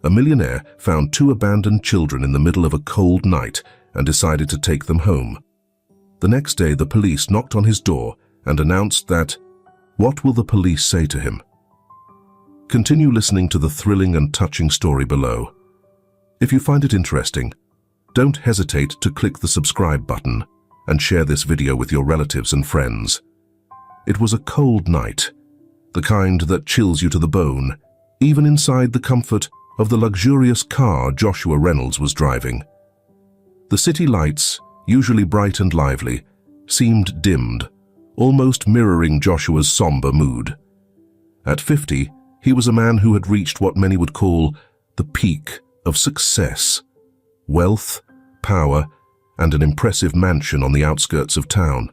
A millionaire found two abandoned children in the middle of a cold night and decided to take them home. The next day, the police knocked on his door and announced that, what will the police say to him? Continue listening to the thrilling and touching story below. If you find it interesting, don't hesitate to click the subscribe button and share this video with your relatives and friends. It was a cold night, the kind that chills you to the bone, even inside the comfort of the luxurious car Joshua Reynolds was driving. The city lights, usually bright and lively, seemed dimmed, almost mirroring Joshua's somber mood. At 50, he was a man who had reached what many would call the peak of success: wealth, power, and an impressive mansion on the outskirts of town.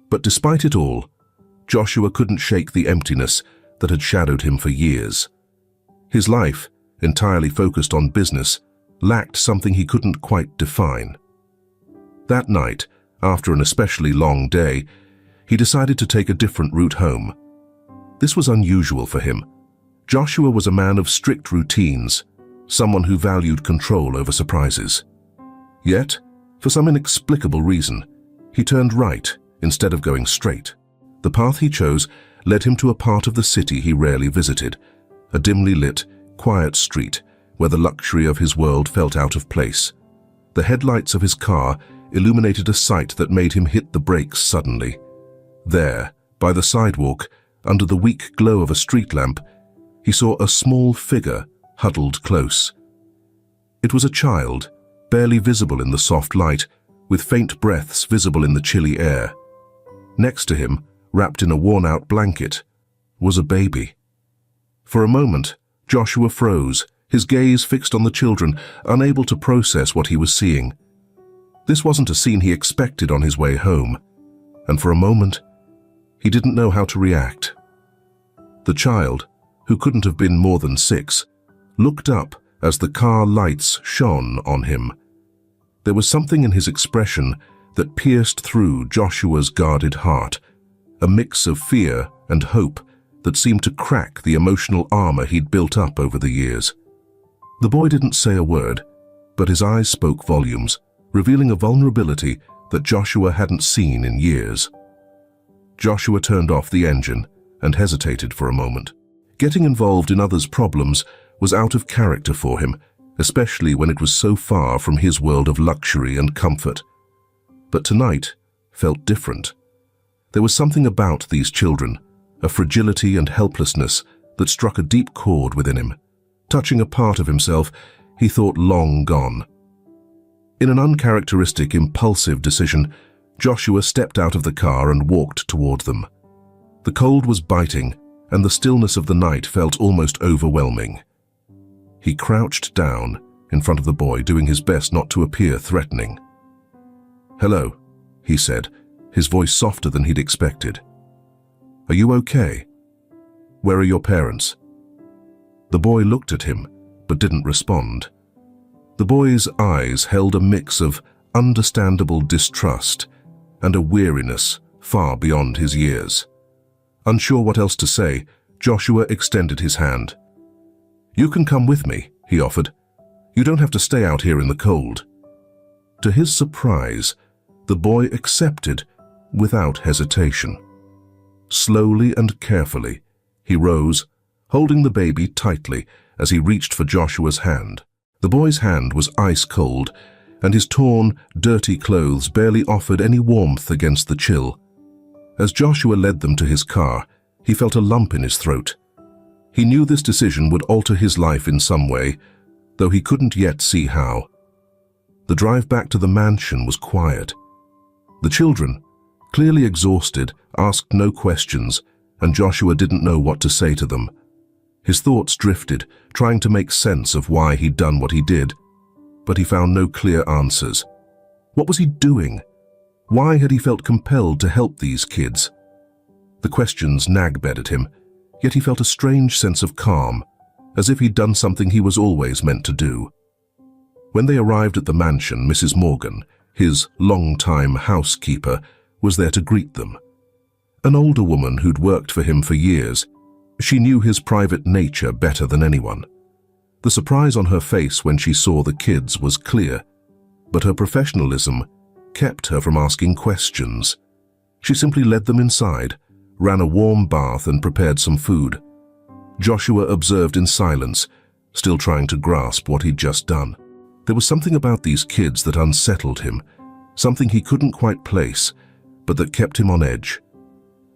But despite it all, Joshua couldn't shake the emptiness that had shadowed him for years. His life, entirely focused on business, lacked something he couldn't quite define. That night, after an especially long day, he decided to take a different route home. This was unusual for him. Joshua was a man of strict routines, someone who valued control over surprises. Yet, for some inexplicable reason, he turned right instead of going straight. The path he chose led him to a part of the city he rarely visited, a dimly lit, quiet street where the luxury of his world felt out of place. The headlights of his car illuminated a sight that made him hit the brakes suddenly. There, by the sidewalk, under the weak glow of a street lamp, he saw a small figure huddled close. It was a child, barely visible in the soft light, with faint breaths visible in the chilly air. Next to him, wrapped in a worn-out blanket, was a baby. For a moment, Joshua froze, his gaze fixed on the children, unable to process what he was seeing. This wasn't a scene he expected on his way home, and for a moment, he didn't know how to react. The child, who couldn't have been more than 6, looked up as the car lights shone on him. There was something in his expression that pierced through Joshua's guarded heart, a mix of fear and hope that seemed to crack the emotional armor he'd built up over the years. The boy didn't say a word, but his eyes spoke volumes, revealing a vulnerability that Joshua hadn't seen in years. Joshua turned off the engine and hesitated for a moment. Getting involved in others' problems was out of character for him, especially when it was so far from his world of luxury and comfort. But tonight felt different. There was something about these children, a fragility and helplessness that struck a deep chord within him, touching a part of himself he thought long gone. In an uncharacteristic, impulsive decision, Joshua stepped out of the car and walked toward them. The cold was biting, and the stillness of the night felt almost overwhelming. He crouched down in front of the boy, doing his best not to appear threatening. "Hello," he said, his voice softer than he'd expected. "Are you okay? Where are your parents?" The boy looked at him, but didn't respond. The boy's eyes held a mix of understandable distrust and a weariness far beyond his years. Unsure what else to say, Joshua extended his hand. "You can come with me," he offered. "You don't have to stay out here in the cold." To his surprise, the boy accepted without hesitation. Slowly and carefully, he rose, holding the baby tightly as he reached for Joshua's hand. The boy's hand was ice cold, and his torn, dirty clothes barely offered any warmth against the chill. As Joshua led them to his car, he felt a lump in his throat. He knew this decision would alter his life in some way, though he couldn't yet see how. The drive back to the mansion was quiet. The children, clearly exhausted, asked no questions, and Joshua didn't know what to say to them. His thoughts drifted, trying to make sense of why he'd done what he did, but he found no clear answers. What was he doing? Why had he felt compelled to help these kids? The questions nagged at him, yet he felt a strange sense of calm, as if he'd done something he was always meant to do. When they arrived at the mansion, Mrs. Morgan, his long-time housekeeper, was there to greet them. An older woman who'd worked for him for years, she knew his private nature better than anyone. The surprise on her face when she saw the kids was clear, but her professionalism kept her from asking questions. She simply led them inside, ran a warm bath and prepared some food. Joshua observed in silence, still trying to grasp what he'd just done. There was something about these kids that unsettled him, something he couldn't quite place, but that kept him on edge.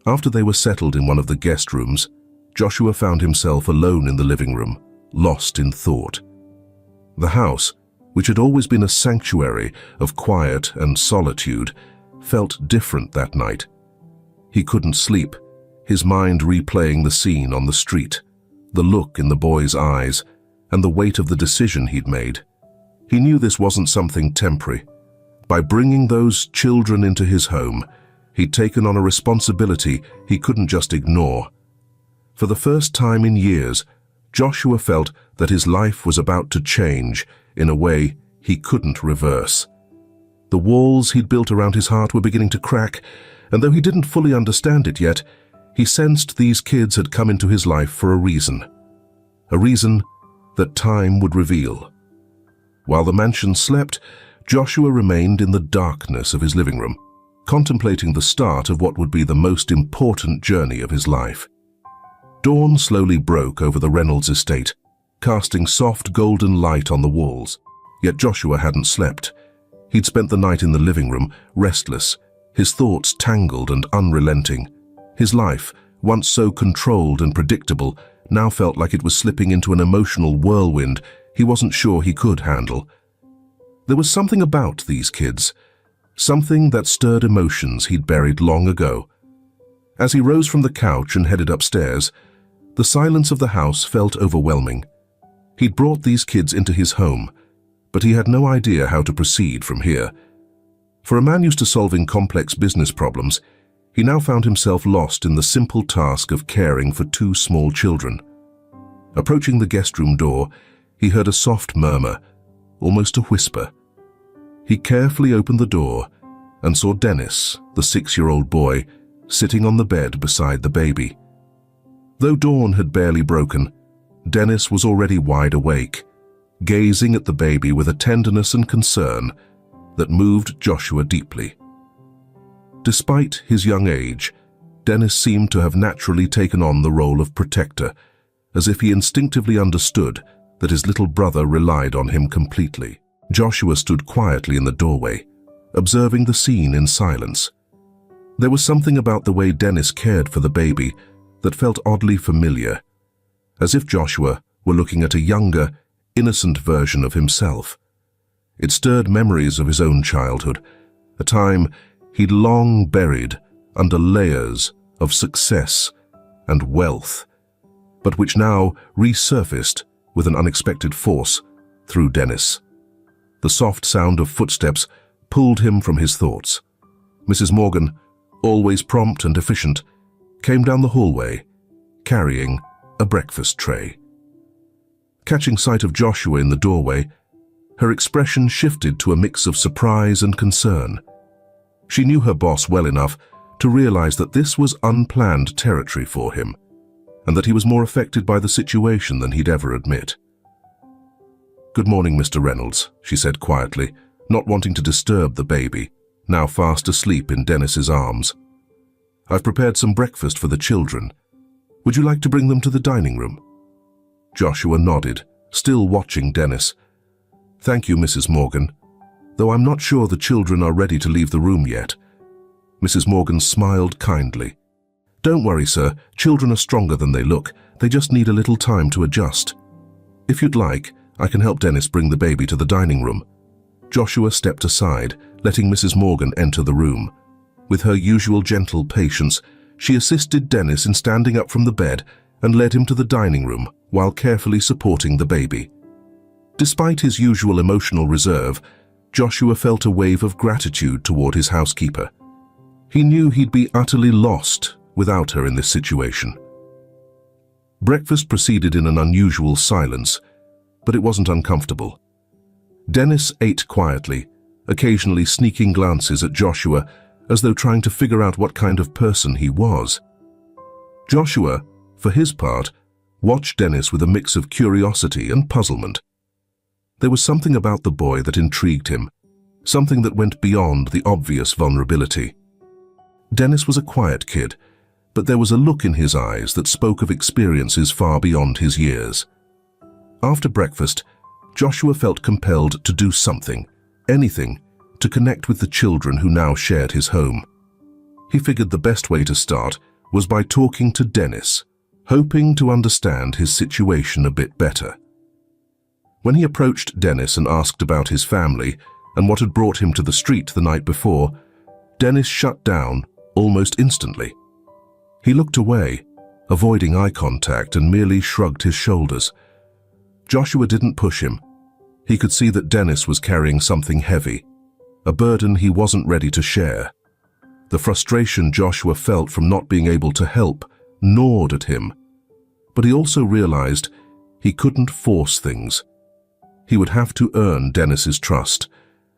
After they were settled in one of the guest rooms, Joshua found himself alone in the living room, lost in thought. The house, which had always been a sanctuary of quiet and solitude, felt different that night. He couldn't sleep, his mind replaying the scene on the street, the look in the boy's eyes, and the weight of the decision he'd made. He knew this wasn't something temporary. By bringing those children into his home, he'd taken on a responsibility he couldn't just ignore. For the first time in years, Joshua felt that his life was about to change in a way he couldn't reverse. The walls he'd built around his heart were beginning to crack, and though he didn't fully understand it yet, he sensed these kids had come into his life for a reason that time would reveal. While the mansion slept, Joshua remained in the darkness of his living room, contemplating the start of what would be the most important journey of his life. Dawn slowly broke over the Reynolds estate, casting soft golden light on the walls. Yet Joshua hadn't slept. He'd spent the night in the living room, restless, his thoughts tangled and unrelenting. His life, once so controlled and predictable, now felt like it was slipping into an emotional whirlwind he wasn't sure he could handle. There was something about these kids, something that stirred emotions he'd buried long ago. As he rose from the couch and headed upstairs, the silence of the house felt overwhelming. He'd brought these kids into his home, but he had no idea how to proceed from here. For a man used to solving complex business problems, he now found himself lost in the simple task of caring for two small children. Approaching the guest room door, he heard a soft murmur, almost a whisper. He carefully opened the door and saw Dennis, the 6-year-old boy, sitting on the bed beside the baby. Though dawn had barely broken, Dennis was already wide awake, gazing at the baby with a tenderness and concern that moved Joshua deeply. Despite his young age, Dennis seemed to have naturally taken on the role of protector, as if he instinctively understood that his little brother relied on him completely. Joshua stood quietly in the doorway, observing the scene in silence. There was something about the way Dennis cared for the baby that felt oddly familiar, as if Joshua were looking at a younger, innocent version of himself. It stirred memories of his own childhood, a time he'd long buried under layers of success and wealth, but which now resurfaced with an unexpected force through Dennis. The soft sound of footsteps pulled him from his thoughts. Mrs. Morgan, always prompt and efficient, came down the hallway, carrying a breakfast tray. Catching sight of Joshua in the doorway, her expression shifted to a mix of surprise and concern. She knew her boss well enough to realize that this was unplanned territory for him, and that he was more affected by the situation than he'd ever admit. "Good morning, Mr. Reynolds," she said quietly, not wanting to disturb the baby, now fast asleep in Dennis's arms. "I've prepared some breakfast for the children. Would you like to bring them to the dining room?" Joshua nodded, still watching Dennis. "Thank you, Mrs. Morgan, though I'm not sure the children are ready to leave the room yet." Mrs. Morgan smiled kindly. "Don't worry, sir. Children are stronger than they look. They just need a little time to adjust. If you'd like, I can help Dennis bring the baby to the dining room." Joshua stepped aside, letting Mrs. Morgan enter the room. With her usual gentle patience, she assisted Dennis in standing up from the bed and led him to the dining room while carefully supporting the baby. Despite his usual emotional reserve, Joshua felt a wave of gratitude toward his housekeeper. He knew he'd be utterly lost without her in this situation. Breakfast proceeded in an unusual silence, but it wasn't uncomfortable. Dennis ate quietly, occasionally sneaking glances at Joshua as though trying to figure out what kind of person he was. Joshua, for his part, watched Dennis with a mix of curiosity and puzzlement. There was something about the boy that intrigued him, something that went beyond the obvious vulnerability. Dennis was a quiet kid, but there was a look in his eyes that spoke of experiences far beyond his years. After breakfast, Joshua felt compelled to do something, anything, to connect with the children who now shared his home. He figured the best way to start was by talking to Dennis, hoping to understand his situation a bit better. When he approached Dennis and asked about his family and what had brought him to the street the night before, Dennis shut down almost instantly. He looked away, avoiding eye contact, and merely shrugged his shoulders. Joshua didn't push him. He could see that Dennis was carrying something heavy, a burden he wasn't ready to share. The frustration Joshua felt from not being able to help gnawed at him, but he also realized he couldn't force things. He would have to earn Dennis's trust,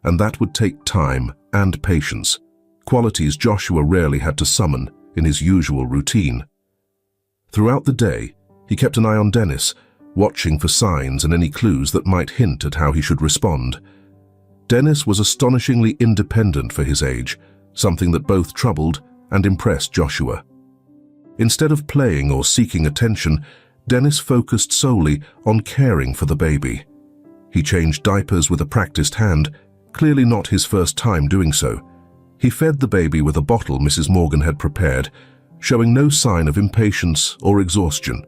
and that would take time and patience, qualities Joshua rarely had to summon in his usual routine. Throughout the day, he kept an eye on Dennis, watching for signs and any clues that might hint at how he should respond. Dennis was astonishingly independent for his age, something that both troubled and impressed Joshua. Instead of playing or seeking attention, Dennis focused solely on caring for the baby. He changed diapers with a practiced hand, clearly not his first time doing so. He fed the baby with a bottle Mrs. Morgan had prepared, showing no sign of impatience or exhaustion.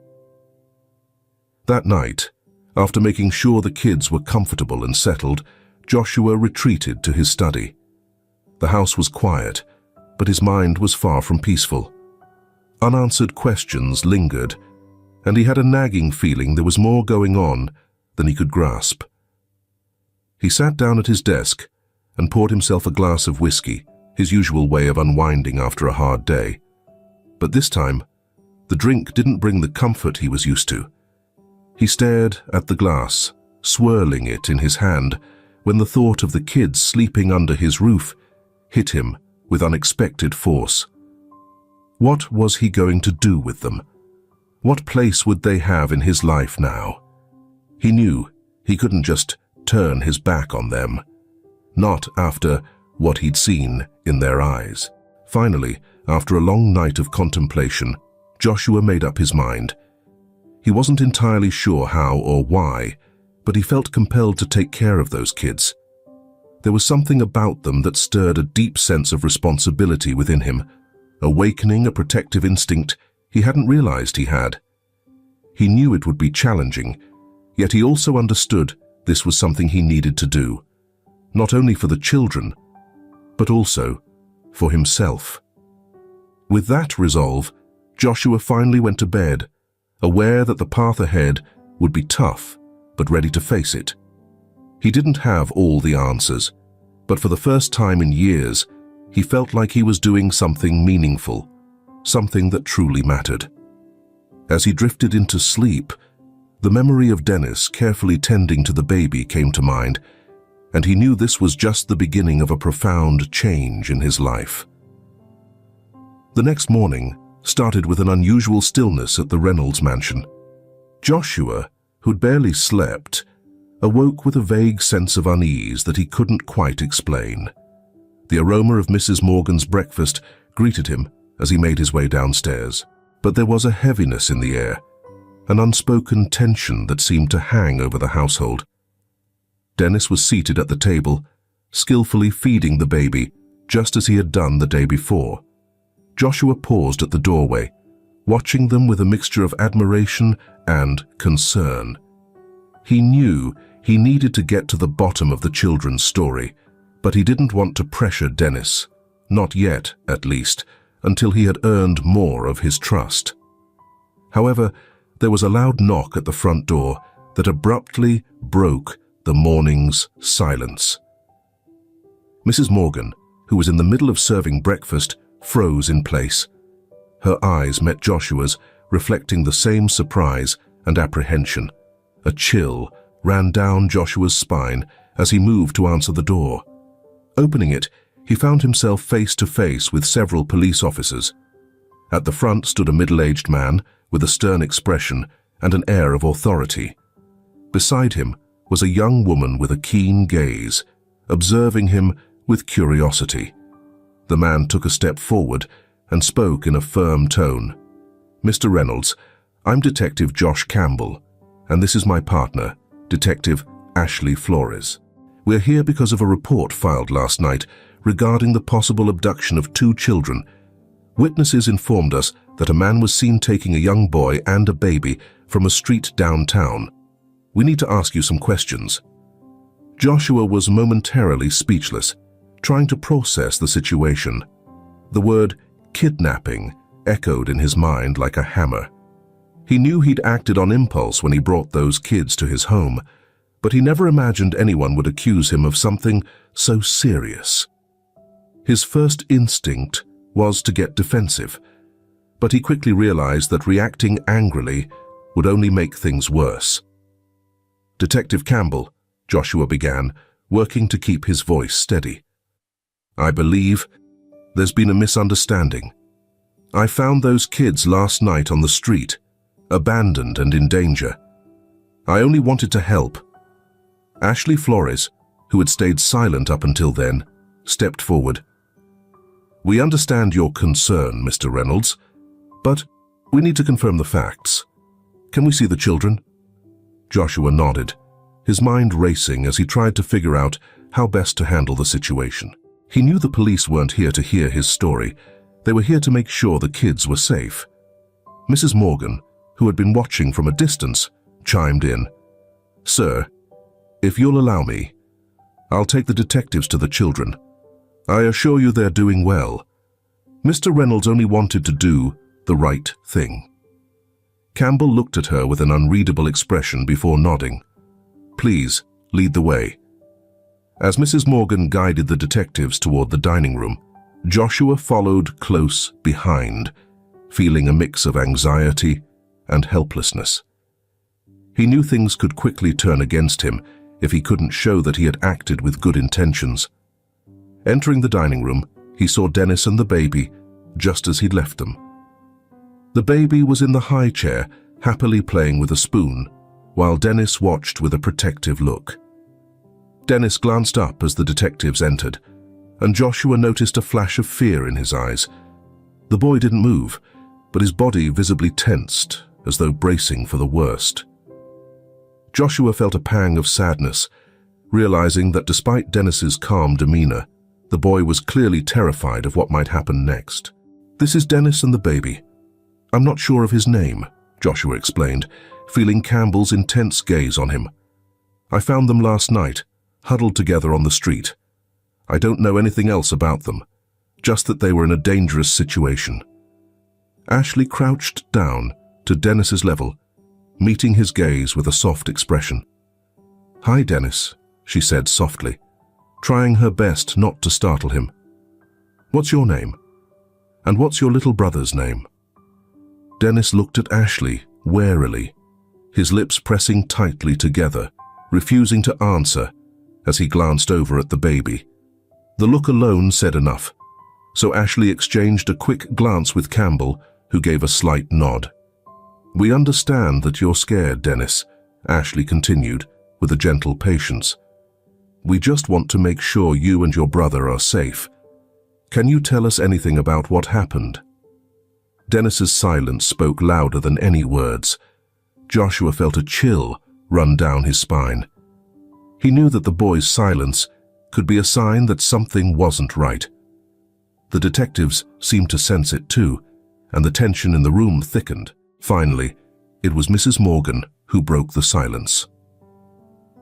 That night, after making sure the kids were comfortable and settled, Joshua retreated to his study. The house was quiet, but his mind was far from peaceful. Unanswered questions lingered, and he had a nagging feeling there was more going on than he could grasp. He sat down at his desk and poured himself a glass of whiskey, his usual way of unwinding after a hard day. But this time, the drink didn't bring the comfort he was used to. He stared at the glass, swirling it in his hand, when the thought of the kids sleeping under his roof hit him with unexpected force. What was he going to do with them? What place would they have in his life now? He knew he couldn't just turn his back on them, not after what he'd seen in their eyes. Finally, after a long night of contemplation, Joshua made up his mind. He wasn't entirely sure how or why, but he felt compelled to take care of those kids. There was something about them that stirred a deep sense of responsibility within him, awakening a protective instinct he hadn't realized he had. He knew it would be challenging, yet he also understood this was something he needed to do, not only for the children, but also for himself. With that resolve, Joshua finally went to bed, aware that the path ahead would be tough, but ready to face it. He didn't have all the answers, but for the first time in years, he felt like he was doing something meaningful, something that truly mattered. As he drifted into sleep, the memory of Dennis carefully tending to the baby came to mind, and he knew this was just the beginning of a profound change in his life. The next morning started with an unusual stillness at the Reynolds mansion. Joshua, who'd barely slept, awoke with a vague sense of unease that he couldn't quite explain. The aroma of Mrs. Morgan's breakfast greeted him as he made his way downstairs, but there was a heaviness in the air, an unspoken tension that seemed to hang over the household. Dennis was seated at the table, skillfully feeding the baby, just as he had done the day before. Joshua paused at the doorway, watching them with a mixture of admiration and concern. He knew he needed to get to the bottom of the children's story, but he didn't want to pressure Dennis, not yet, at least, until he had earned more of his trust. However, there was a loud knock at the front door that abruptly broke the morning's silence. Mrs. Morgan, who was in the middle of serving breakfast, froze in place. Her eyes met Joshua's, reflecting the same surprise and apprehension. A chill ran down Joshua's spine as he moved to answer the door. Opening it, he found himself face to face with several police officers. At the front stood a middle-aged man with a stern expression and an air of authority. Beside him was a young woman with a keen gaze, observing him with curiosity. The man took a step forward and spoke in a firm tone. "Mr. Reynolds, I'm Detective Josh Campbell, and this is my partner, Detective Ashley Flores. We're here because of a report filed last night regarding the possible abduction of 2 children. Witnesses informed us that a man was seen taking a young boy and a baby from a street downtown. We need to ask you some questions." Joshua was momentarily speechless, trying to process the situation. The word kidnapping echoed in his mind like a hammer. He knew he'd acted on impulse when he brought those kids to his home, but he never imagined anyone would accuse him of something so serious. His first instinct was to get defensive, but he quickly realized that reacting angrily would only make things worse. "Detective Campbell," Joshua began, working to keep his voice steady. "I believe there's been a misunderstanding. I found those kids last night on the street, abandoned and in danger. I only wanted to help." Ashley Flores, who had stayed silent up until then, stepped forward. "We understand your concern, Mr. Reynolds, but we need to confirm the facts. Can we see the children?" Joshua nodded, his mind racing as he tried to figure out how best to handle the situation. He knew the police weren't here to hear his story. They were here to make sure the kids were safe. Mrs. Morgan, who had been watching from a distance, chimed in. "Sir, if you'll allow me, I'll take the detectives to the children. I assure you they're doing well. Mr. Reynolds only wanted to do the right thing." Campbell looked at her with an unreadable expression before nodding. "Please, lead the way." As Mrs. Morgan guided the detectives toward the dining room, Joshua followed close behind, feeling a mix of anxiety and helplessness. He knew things could quickly turn against him if he couldn't show that he had acted with good intentions. Entering the dining room, he saw Dennis and the baby just as he'd left them. The baby was in the high chair, happily playing with a spoon, while Dennis watched with a protective look. Dennis glanced up as the detectives entered, and Joshua noticed a flash of fear in his eyes. The boy didn't move, but his body visibly tensed, as though bracing for the worst. Joshua felt a pang of sadness, realizing that despite Dennis's calm demeanor, the boy was clearly terrified of what might happen next. "This is Dennis and the baby. I'm not sure of his name," Joshua explained, feeling Campbell's intense gaze on him. "I found them last night, huddled together on the street. I don't know anything else about them, just that they were in a dangerous situation." Ashley crouched down to Dennis's level, meeting his gaze with a soft expression. "Hi, Dennis," she said softly, trying her best not to startle him. "What's your name? And what's your little brother's name?" Dennis looked at Ashley warily, his lips pressing tightly together, refusing to answer as he glanced over at the baby. The look alone said enough, so Ashley exchanged a quick glance with Campbell, who gave a slight nod. "We understand that you're scared, Dennis," Ashley continued with a gentle patience. "We just want to make sure you and your brother are safe. Can you tell us anything about what happened?" Dennis's silence spoke louder than any words. Joshua felt a chill run down his spine. He knew that the boy's silence could be a sign that something wasn't right. The detectives seemed to sense it too, and the tension in the room thickened. Finally, it was Mrs. Morgan who broke the silence.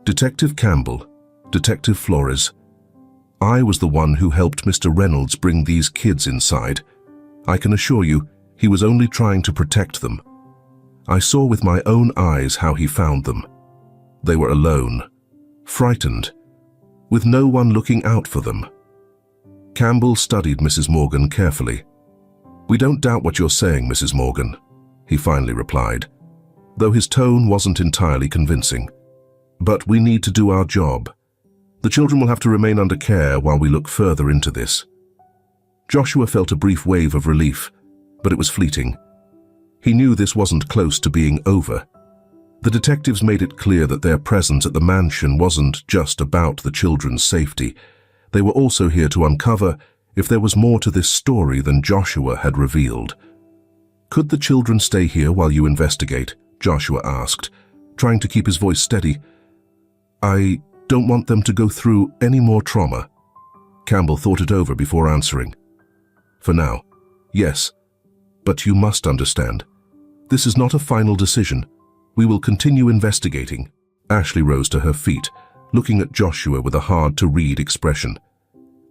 "Detective Campbell, Detective Flores, I was the one who helped Mr. Reynolds bring these kids inside. I can assure you, he was only trying to protect them. I saw with my own eyes how he found them. They were alone, frightened, with no one looking out for them." Campbell studied Mrs. Morgan carefully. "We don't doubt what you're saying, Mrs. Morgan," he finally replied, though his tone wasn't entirely convincing. "But we need to do our job. The children will have to remain under care while we look further into this." Joshua felt a brief wave of relief, but it was fleeting. He knew this wasn't close to being over. The detectives made it clear that their presence at the mansion wasn't just about the children's safety. They were also here to uncover if there was more to this story than Joshua had revealed. "Could the children stay here while you investigate?" Joshua asked, trying to keep his voice steady. "I don't want them to go through any more trauma." Campbell thought it over before answering. "For now, yes. But you must understand, this is not a final decision. We will continue investigating." Ashley rose to her feet, looking at Joshua with a hard-to-read expression.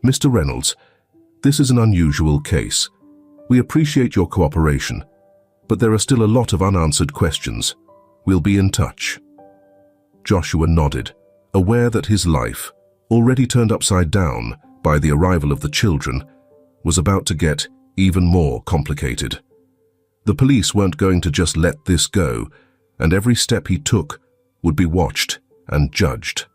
"Mr. Reynolds, this is an unusual case. We appreciate your cooperation, but there are still a lot of unanswered questions. We'll be in touch." Joshua nodded, aware that his life, already turned upside down by the arrival of the children, was about to get even more complicated. The police weren't going to just let this go, and every step he took would be watched and judged.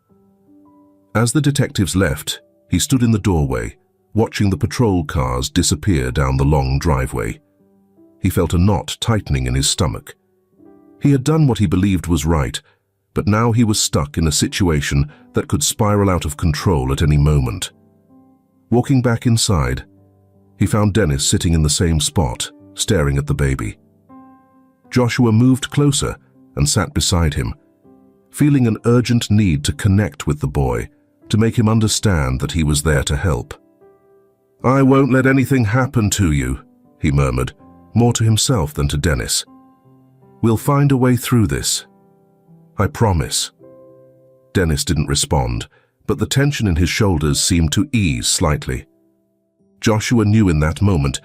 As the detectives left, he stood in the doorway, watching the patrol cars disappear down the long driveway. He felt a knot tightening in his stomach. He had done what he believed was right, but now he was stuck in a situation that could spiral out of control at any moment. Walking back inside, he found Dennis sitting in the same spot, staring at the baby. Joshua moved closer and sat beside him, feeling an urgent need to connect with the boy, to make him understand that he was there to help. "I won't let anything happen to you," he murmured, more to himself than to Dennis. "We'll find a way through this. I promise." Dennis didn't respond, but the tension in his shoulders seemed to ease slightly. Joshua knew in that moment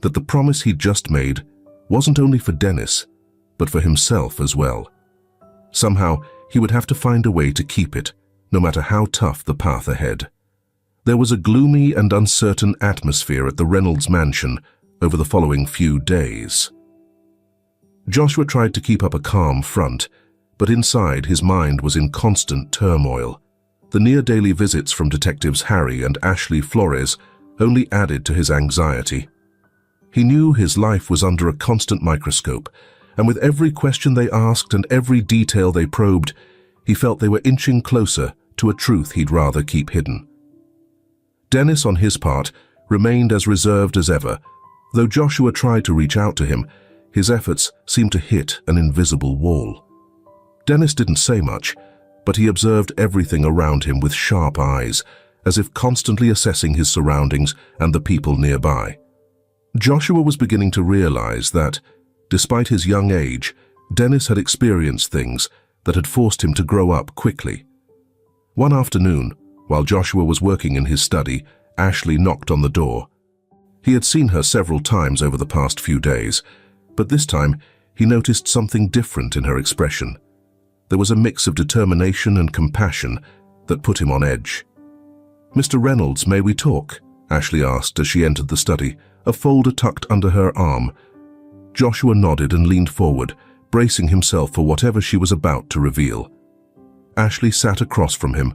that the promise he'd just made wasn't only for Dennis, but for himself as well. Somehow, he would have to find a way to keep it, no matter how tough the path ahead. There was a gloomy and uncertain atmosphere at the Reynolds mansion over the following few days. Joshua tried to keep up a calm front, but inside his mind was in constant turmoil. The near-daily visits from detectives Harry and Ashley Flores only added to his anxiety. He knew his life was under a constant microscope, and with every question they asked and every detail they probed, he felt they were inching closer to a truth he'd rather keep hidden. Dennis, on his part, remained as reserved as ever. Though Joshua tried to reach out to him, his efforts seemed to hit an invisible wall. Dennis didn't say much, but he observed everything around him with sharp eyes, as if constantly assessing his surroundings and the people nearby. Joshua was beginning to realize that, despite his young age, Dennis had experienced things that had forced him to grow up quickly. One afternoon, while Joshua was working in his study, Ashley knocked on the door. He had seen her several times over the past few days, but this time he noticed something different in her expression. There was a mix of determination and compassion that put him on edge. "Mr. Reynolds, may we talk?" Ashley asked as she entered the study, a folder tucked under her arm. Joshua nodded and leaned forward, bracing himself for whatever she was about to reveal. Ashley sat across from him,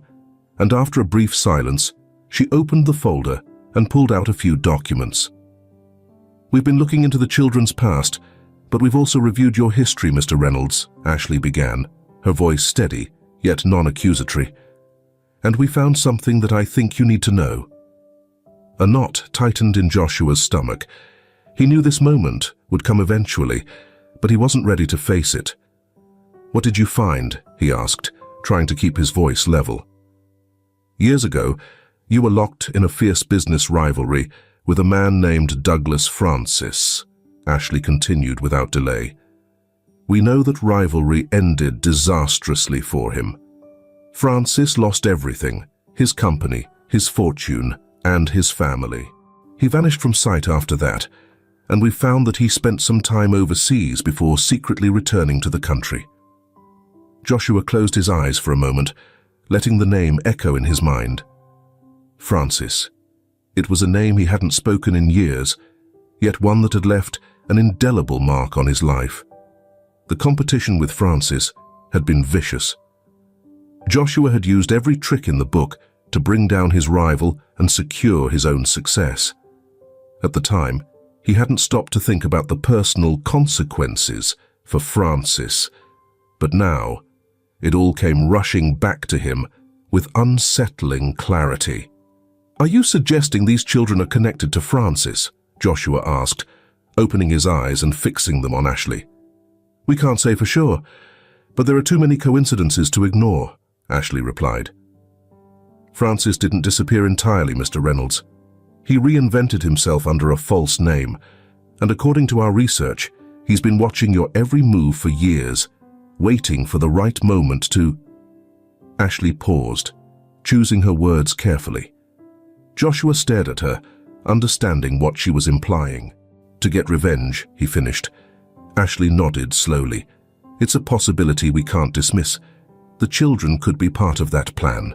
and after a brief silence, she opened the folder and pulled out a few documents. "We've been looking into the children's past, but we've also reviewed your history, Mr. Reynolds," Ashley began, her voice steady, yet non-accusatory. "And we found something that I think you need to know." A knot tightened in Joshua's stomach. He knew this moment would come eventually, but he wasn't ready to face it. "What did you find?" he asked, trying to keep his voice level. "Years ago, you were locked in a fierce business rivalry with a man named Douglas Francis," Ashley continued without delay. "We know that rivalry ended disastrously for him. Francis lost everything, his company, his fortune, and his family. He vanished from sight after that, and we found that he spent some time overseas before secretly returning to the country." Joshua closed his eyes for a moment, letting the name echo in his mind. Francis. It was a name he hadn't spoken in years, yet one that had left an indelible mark on his life. The competition with Francis had been vicious. Joshua had used every trick in the book to bring down his rival and secure his own success. At the time, he hadn't stopped to think about the personal consequences for Francis, But now, it all came rushing back to him with unsettling clarity. "Are you suggesting these children are connected to Francis?" Joshua asked, opening his eyes and fixing them on Ashley. "We can't say for sure, but there are too many coincidences to ignore," Ashley replied. "Francis didn't disappear entirely, Mr. Reynolds. He reinvented himself under a false name, and according to our research, he's been watching your every move for years, waiting for the right moment to—" Ashley paused, choosing her words carefully. Joshua stared at her, understanding what she was implying. "To get revenge," he finished. Ashley nodded slowly. "It's a possibility we can't dismiss. The children could be part of that plan."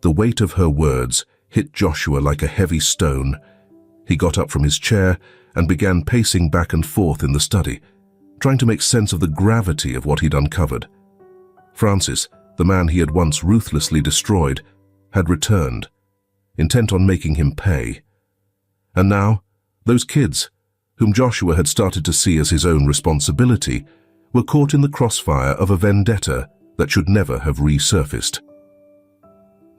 The weight of her words hit Joshua like a heavy stone. He got up from his chair and began pacing back and forth in the study, trying to make sense of the gravity of what he'd uncovered. Francis, the man he had once ruthlessly destroyed, had returned, intent on making him pay. And now, those kids, whom Joshua had started to see as his own responsibility, were caught in the crossfire of a vendetta that should never have resurfaced.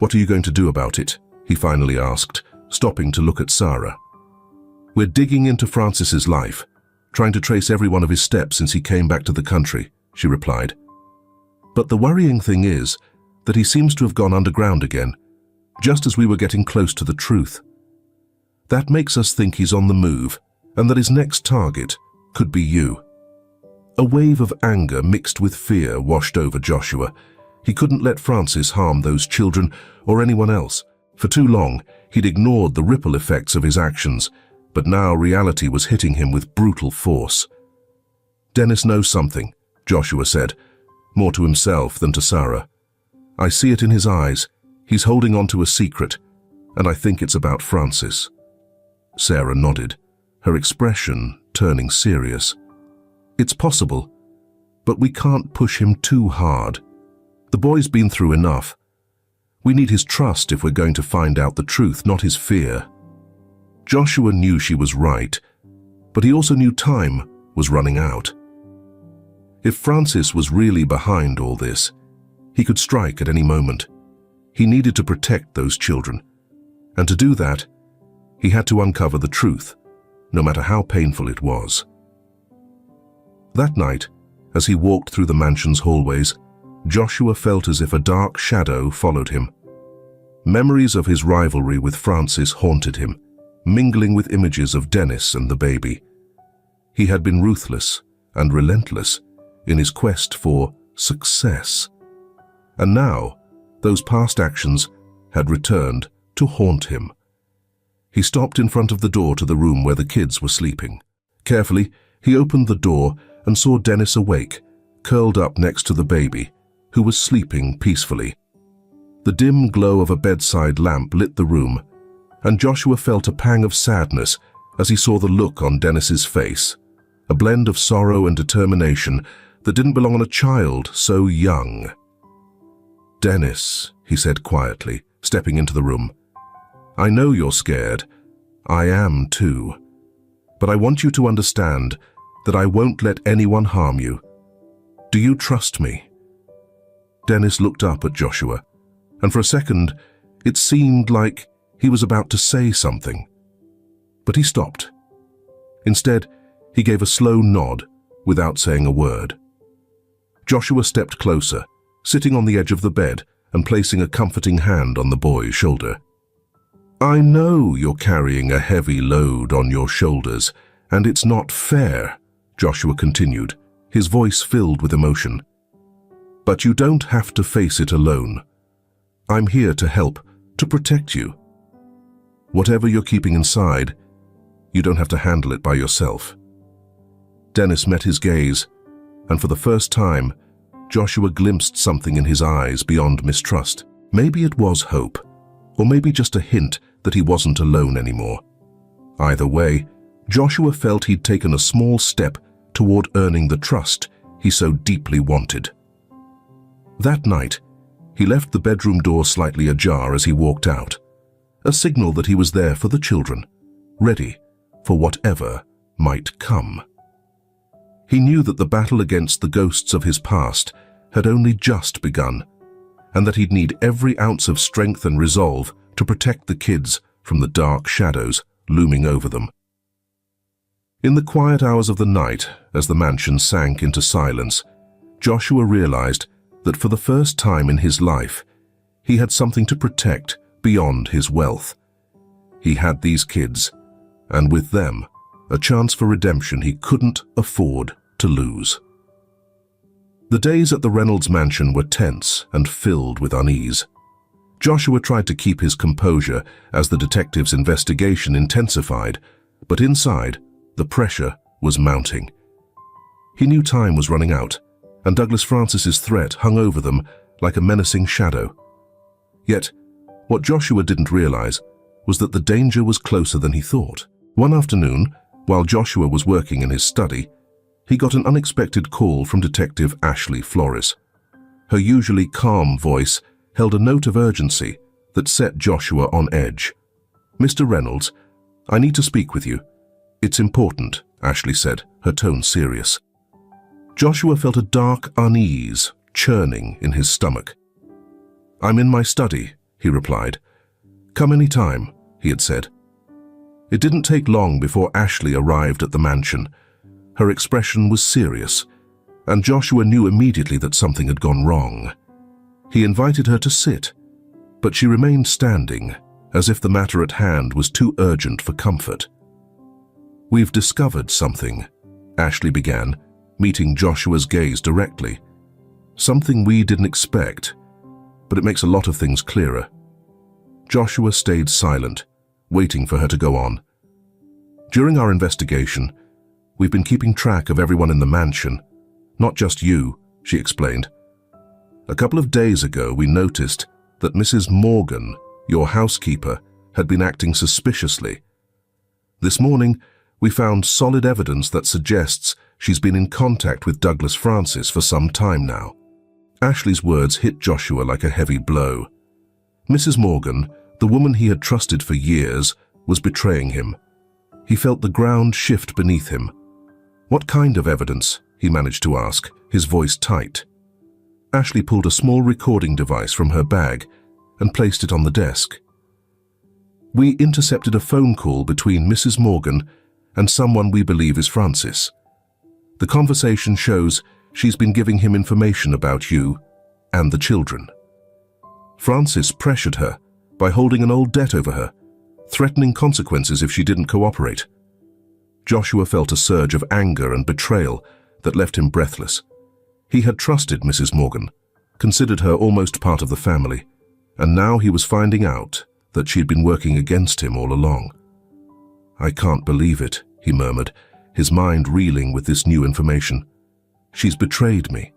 "What are you going to do about it?" he finally asked, stopping to look at Sarah. "We're digging into Francis's life, trying to trace every one of his steps since he came back to the country," she replied. "But the worrying thing is that he seems to have gone underground again, just as we were getting close to the truth. That makes us think he's on the move, and that his next target could be you." A wave of anger mixed with fear washed over Joshua. He couldn't let Francis harm those children or anyone else. For too long, he'd ignored the ripple effects of his actions, but now reality was hitting him with brutal force. "Dennis knows something," Joshua said, more to himself than to Sarah. "I see it in his eyes. He's holding on to a secret, and I think it's about Francis." Sarah nodded, her expression turning serious. "It's possible, but we can't push him too hard. The boy's been through enough. We need his trust if we're going to find out the truth, not his fear." Joshua knew she was right, but he also knew time was running out. If Francis was really behind all this, he could strike at any moment. He needed to protect those children, and to do that, he had to uncover the truth, no matter how painful it was. That night, as he walked through the mansion's hallways, Joshua felt as if a dark shadow followed him. Memories of his rivalry with Francis haunted him, mingling with images of Dennis and the baby. He had been ruthless and relentless in his quest for success. And now, those past actions had returned to haunt him. He stopped in front of the door to the room where the kids were sleeping. Carefully, he opened the door and saw Dennis awake, curled up next to the baby, who was sleeping peacefully. The dim glow of a bedside lamp lit the room, and Joshua felt a pang of sadness as he saw the look on Dennis's face, a blend of sorrow and determination that didn't belong on a child so young. "Dennis," he said quietly, stepping into the room, "I know you're scared. I am too. But I want you to understand that I won't let anyone harm you. Do you trust me?" Dennis looked up at Joshua, and for a second, it seemed like he was about to say something. But he stopped. Instead, he gave a slow nod without saying a word. Joshua stepped closer, sitting on the edge of the bed and placing a comforting hand on the boy's shoulder. "I know you're carrying a heavy load on your shoulders, and it's not fair," Joshua continued, his voice filled with emotion. "But you don't have to face it alone. I'm here to help, to protect you. Whatever you're keeping inside, you don't have to handle it by yourself." Dennis met his gaze, and for the first time, Joshua glimpsed something in his eyes beyond mistrust. Maybe it was hope, or maybe just a hint that he wasn't alone anymore. Either way, Joshua felt he'd taken a small step toward earning the trust he so deeply wanted. That night, he left the bedroom door slightly ajar as he walked out, a signal that he was there for the children, ready for whatever might come. He knew that the battle against the ghosts of his past had only just begun, and that he'd need every ounce of strength and resolve to protect the kids from the dark shadows looming over them. In the quiet hours of the night, as the mansion sank into silence, Joshua realized that for the first time in his life, he had something to protect beyond his wealth. He had these kids, and with them, a chance for redemption he couldn't afford to lose. The days at the Reynolds mansion were tense and filled with unease. Joshua tried to keep his composure as the detective's investigation intensified, but inside, the pressure was mounting. He knew time was running out, and Douglas Francis's threat hung over them like a menacing shadow. Yet, what Joshua didn't realize was that the danger was closer than he thought. One afternoon, while Joshua was working in his study, he got an unexpected call from Detective Ashley Flores. Her usually calm voice held a note of urgency that set Joshua on edge. "Mr. Reynolds, I need to speak with you. It's important," Ashley said, her tone serious. Joshua felt a dark unease churning in his stomach. "I'm in my study," he replied. "Come any time," he had said. It didn't take long before Ashley arrived at the mansion. Her expression was serious, and Joshua knew immediately that something had gone wrong. He invited her to sit, but she remained standing, as if the matter at hand was too urgent for comfort. "We've discovered something," Ashley began, meeting Joshua's gaze directly. "Something we didn't expect, but it makes a lot of things clearer." Joshua stayed silent, waiting for her to go on. "During our investigation, we've been keeping track of everyone in the mansion, not just you," she explained. "A couple of days ago, we noticed that Mrs. Morgan, your housekeeper, had been acting suspiciously. This morning, we found solid evidence that suggests she's been in contact with Douglas Francis for some time now." Ashley's words hit Joshua like a heavy blow. Mrs. Morgan, the woman he had trusted for years, was betraying him. He felt the ground shift beneath him. "What kind of evidence?" he managed to ask, his voice tight. Ashley pulled a small recording device from her bag and placed it on the desk. "We intercepted a phone call between Mrs. Morgan and someone we believe is Francis. The conversation shows she's been giving him information about you and the children. Francis pressured her by holding an old debt over her, threatening consequences if she didn't cooperate." Joshua felt a surge of anger and betrayal that left him breathless. He had trusted Mrs. Morgan, considered her almost part of the family, and now he was finding out that she'd been working against him all along. "I can't believe it," he murmured, his mind reeling with this new information. "She's betrayed me.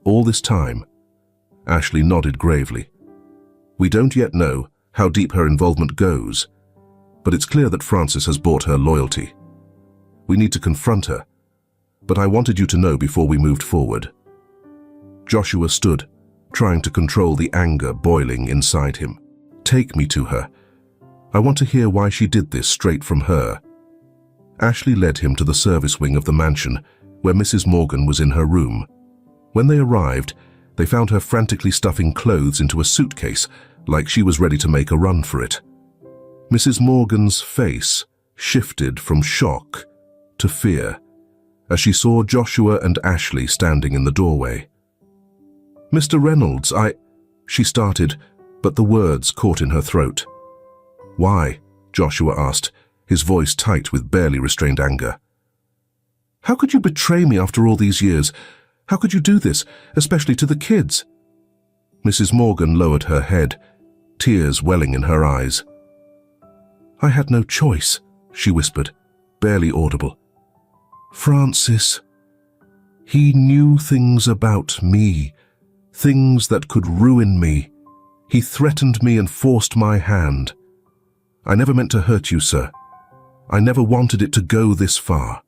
All this time." Ashley nodded gravely. "We don't yet know how deep her involvement goes, but it's clear that Francis has bought her loyalty. We need to confront her, but I wanted you to know before we moved forward." Joshua stood, trying to control the anger boiling inside him. "Take me to her. I want to hear why she did this straight from her." Ashley led him to the service wing of the mansion, where Mrs. Morgan was in her room. When they arrived, they found her frantically stuffing clothes into a suitcase, like she was ready to make a run for it. Mrs. Morgan's face shifted from shock to fear as she saw Joshua and Ashley standing in the doorway. "Mr. Reynolds, she started, but the words caught in her throat. "Why?" Joshua asked, his voice tight with barely restrained anger. "How could you betray me after all these years? How could you do this, especially to the kids?" Mrs. Morgan lowered her head, tears welling in her eyes. "I had no choice," she whispered, barely audible. "Francis, he knew things about me, things that could ruin me. He threatened me and forced my hand. I never meant to hurt you, sir. I never wanted it to go this far."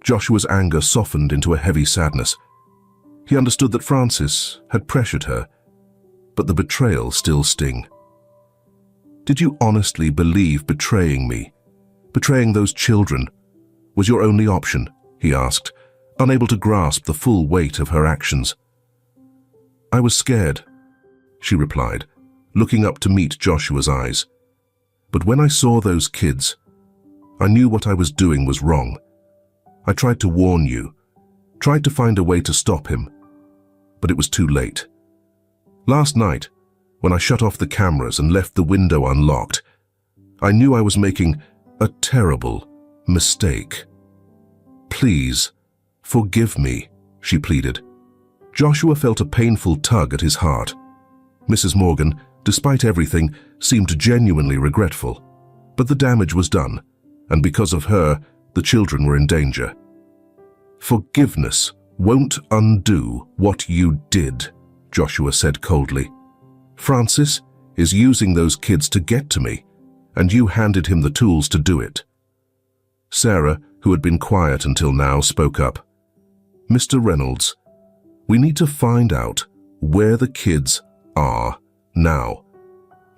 Joshua's anger softened into a heavy sadness. He understood that Francis had pressured her, but the betrayal still stung. "Did you honestly believe betraying me, betraying those children, was your only option?" he asked, unable to grasp the full weight of her actions. "I was scared," she replied, looking up to meet Joshua's eyes. "But when I saw those kids, I knew what I was doing was wrong. I tried to warn you, tried to find a way to stop him, but it was too late. Last night, when I shut off the cameras and left the window unlocked, I knew I was making a terrible mistake. Please, forgive me," she pleaded. Joshua felt a painful tug at his heart. Mrs. Morgan, despite everything, seemed genuinely regretful. But the damage was done, and because of her, the children were in danger. "Forgiveness won't undo what you did," Joshua said coldly. "Francis is using those kids to get to me, and you handed him the tools to do it." Sarah, who had been quiet until now, spoke up. "Mr. Reynolds, we need to find out where the kids are now.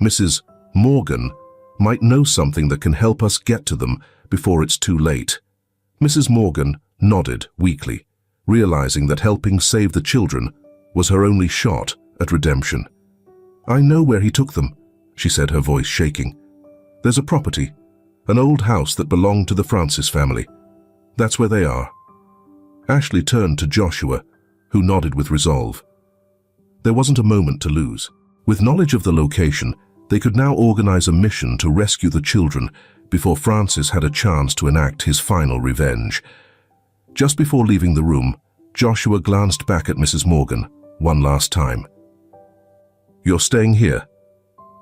Mrs. Morgan might know something that can help us get to them before it's too late." Mrs. Morgan nodded weakly, realizing that helping save the children was her only shot at redemption. "I know where he took them," she said, her voice shaking. "There's a property, an old house that belonged to the Francis family. That's where they are." Ashley turned to Joshua, who nodded with resolve. There wasn't a moment to lose. With knowledge of the location, they could now organize a mission to rescue the children before Francis had a chance to enact his final revenge. Just before leaving the room, Joshua glanced back at Mrs. Morgan one last time. "You're staying here